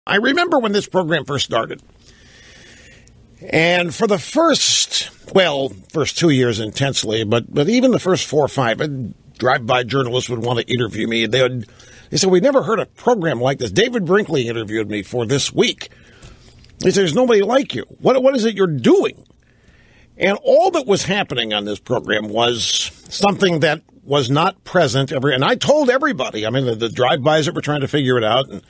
I remember when this program first started. And for the first 2 years intensely, but even the first 4 or 5, drive-by journalists would want to interview me. They said, we never heard a program like this. David Brinkley interviewed me for This Week. He said, there's nobody like you. What is it you're doing? And all that was happening on this program was something that was not present ever. And I told everybody, I mean, the drive-bys that were trying to figure it out, and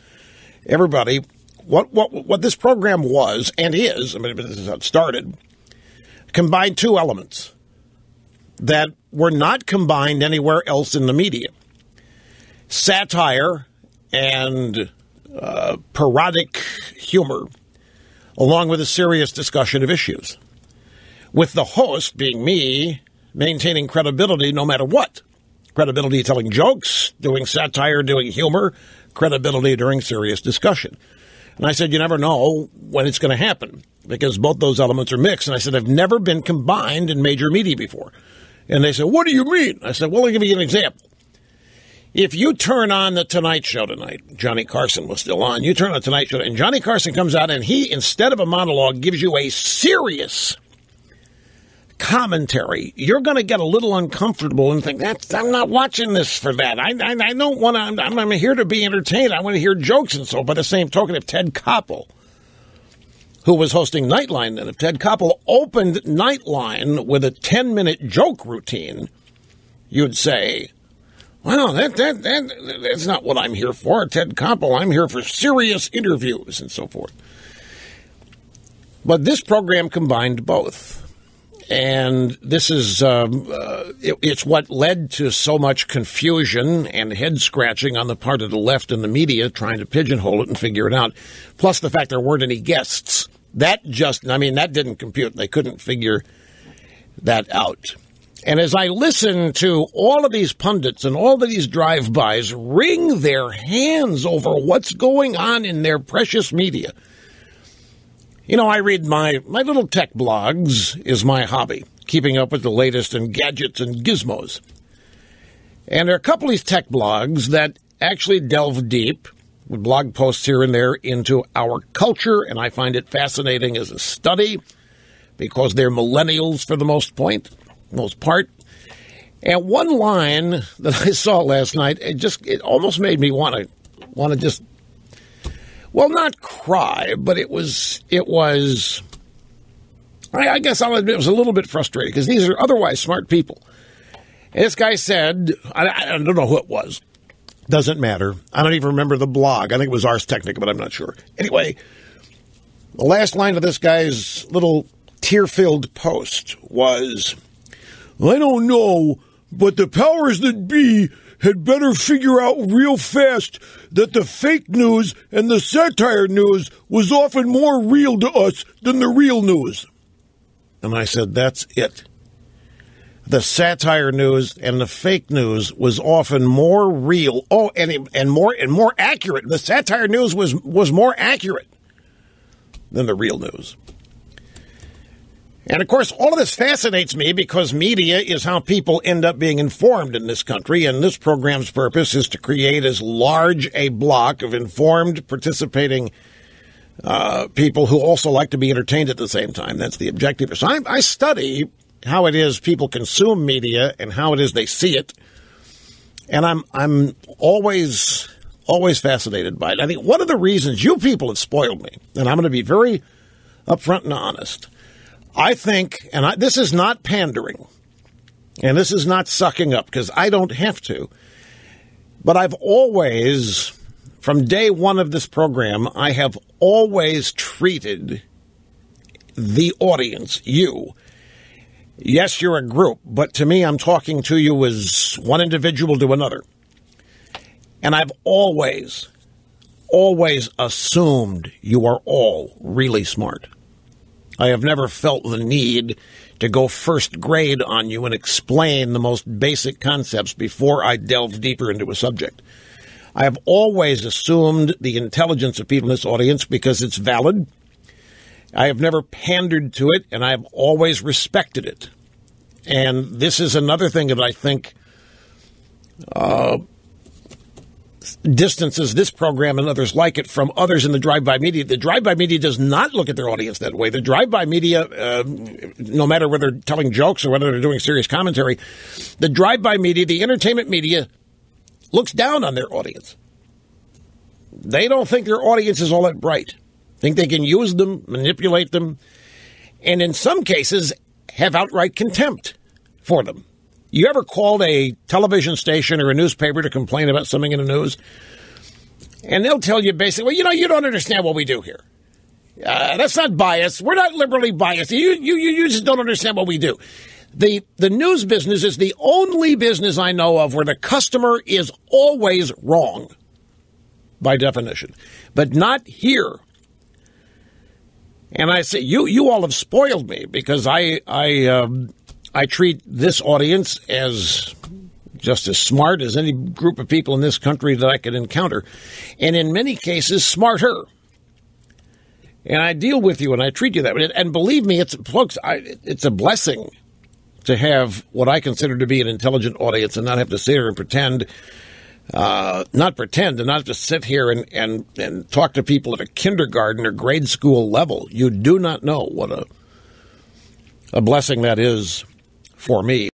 everybody, what this program was and is, I mean, this is how it started, combined two elements that were not combined anywhere else in the media. Satire and parodic humor, along with a serious discussion of issues, with the host being me, maintaining credibility no matter what. Credibility telling jokes, doing satire, doing humor, credibility during serious discussion. And I said, you never know when it's going to happen, because both those elements are mixed. And I said, I've never been combined in major media before. And they said, what do you mean? I said, well, I'll give you an example. If you turn on the Tonight Show tonight, Johnny Carson was still on, you turn on the Tonight Show, and Johnny Carson comes out, and he, instead of a monologue, gives you a serious commentary, you're going to get a little uncomfortable and think, I'm not watching this for that. I don't want to, I'm here to be entertained. I want to hear jokes. And so by the same token, if Ted Koppel, who was hosting Nightline then, if Ted Koppel opened Nightline with a 10-minute joke routine, you'd say, well, that's not what I'm here for, Ted Koppel. I'm here for serious interviews and so forth. But this program combined both. And this is, it's what led to so much confusion and head-scratching on the part of the left and the media trying to pigeonhole it and figure it out. Plus the fact there weren't any guests. That didn't compute. They couldn't figure that out. And as I listen to all of these pundits and all of these drive-bys wring their hands over what's going on in their precious media, you know, I read my little tech blogs is my hobby, keeping up with the latest in gadgets and gizmos. And there are a couple of these tech blogs that actually delve deep with blog posts here and there into our culture, and I find it fascinating as a study because they're millennials for the most part. And one line that I saw last night, it almost made me want to just, well, not cry, but it was. I guess I'll admit it was a little bit frustrating because these are otherwise smart people. And this guy said, I don't know who it was. Doesn't matter. I don't even remember the blog. I think it was Ars Technica, but I'm not sure. Anyway, the last line of this guy's little tear-filled post was, I don't know, but the powers that be had better figure out real fast that the fake news and the satire news was often more real to us than the real news. And I said, that's it. The satire news and the fake news was often more real. Oh, and more accurate. The satire news was more accurate than the real news. And, of course, all of this fascinates me because media is how people end up being informed in this country, and this program's purpose is to create as large a block of informed, participating people who also like to be entertained at the same time. That's the objective. So I study how it is people consume media and how it is they see it, and I'm always fascinated by it. I think one of the reasons you people have spoiled me, and I'm going to be very upfront and honest, I think, and this is not pandering, and this is not sucking up, because I don't have to, but I've always, from day one of this program, I have always treated the audience, you. Yes, you're a group, but to me, I'm talking to you as one individual to another. And I've always assumed you are all really smart. I have never felt the need to go first grade on you and explain the most basic concepts before I delve deeper into a subject. I have always assumed the intelligence of people in this audience because it's valid. I have never pandered to it, and I have always respected it. And this is another thing that I think distances this program and others like it from others in the drive-by media. The drive-by media does not look at their audience that way. The drive-by media, no matter whether they're telling jokes or whether they're doing serious commentary, the drive-by media, the entertainment media, looks down on their audience. They don't think their audience is all that bright. Think they can use them, manipulate them, and in some cases have outright contempt for them. You ever called a television station or a newspaper to complain about something in the news? And they'll tell you basically, well, you don't understand what we do here. That's not bias. We're not liberally biased. You just don't understand what we do. The news business is the only business I know of where the customer is always wrong, by definition, but not here. And I say, you all have spoiled me because I treat this audience as just as smart as any group of people in this country that I could encounter, and in many cases, smarter. And I deal with you and I treat you that way. And believe me, it's a blessing to have what I consider to be an intelligent audience and not have to sit here and pretend, and not have to sit here and talk to people at a kindergarten or grade school level. You do not know what a blessing that is for me.